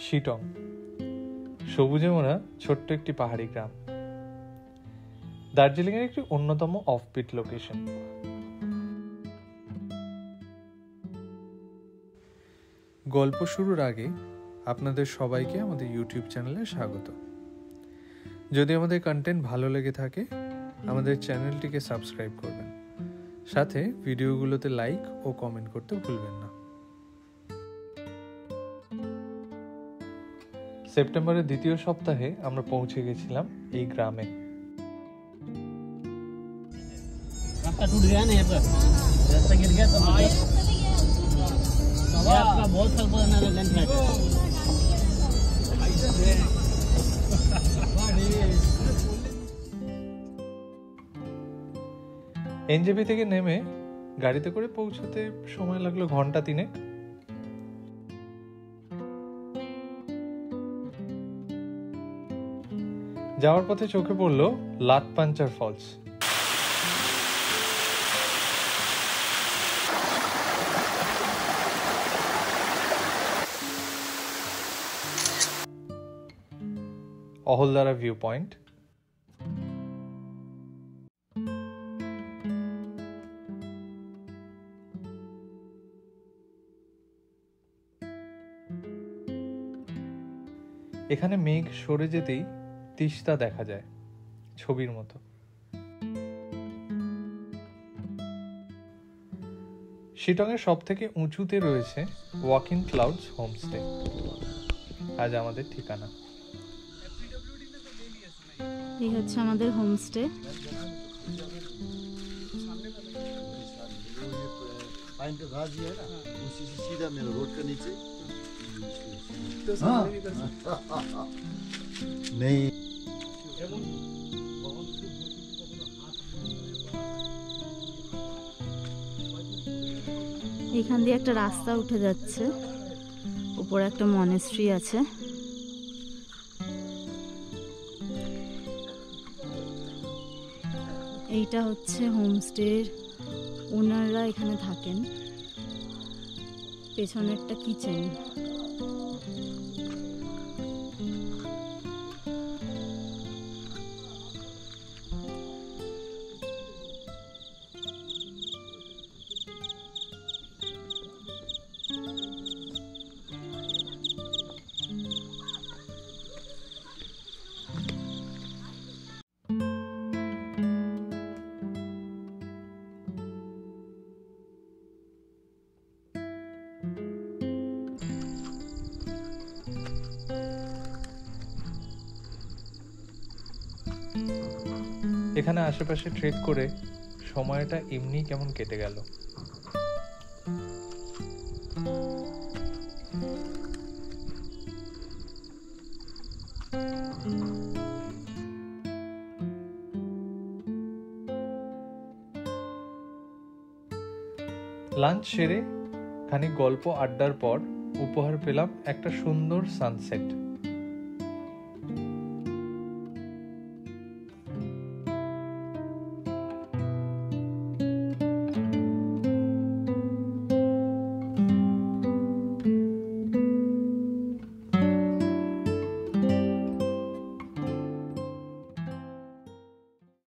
শিটং সবুজে মোড়া ছোট্ট একটি পাহাড়ি গ্রাম, দার্জিলিং এর একটি অন্যতম অফবিট লোকেশন। গল্প শুরুর আগে আপনাদের সবাইকে আমাদের ইউটিউব চ্যানেলে স্বাগত। যদি আমাদের কন্টেন্ট ভালো লেগে থাকে আমাদের চ্যানেলটিকে সাবস্ক্রাইব করবেন, সাথে ভিডিওগুলোতে লাইক ও কমেন্ট করতে ভুলবেন না। সেপ্টেম্বরের দ্বিতীয় সপ্তাহে আমরা পৌঁছে গেছিলাম এই গ্রামে। এনজেপি থেকে নেমে গাড়িতে করে পৌঁছতে সময় লাগলো ঘন্টা 3। যাওয়ার পথে চোখে পড়ল Latpanchar Falls. Ahaldara View Point, এখানে মেঘ সরে যেতেই তিস্তা দেখা যায় ছবির মতো। শিটং এর সব থেকে উঁচুতে রয়েছে ওয়াকিং ক্লাউডস হোমস্টে, আজ আমাদের ঠিকানা। এই হচ্ছে আমাদের হোমস্টে। এখান দিয়ে একটা রাস্তা উঠে যাচ্ছে, উপরে একটা মনেস্ট্রি আছে। এইটা হচ্ছে হোমস্টের ওনাররা এখানে থাকেন। পেছনে একটা কিচেন। এখানে আশেপাশে ট্রেক করে সময়টা এমনি কেমন কেটে গেল। লাঞ্চ সেরে খানিক গল্প আড্ডার পর উপহার পেলাম একটা সুন্দর সানসেট।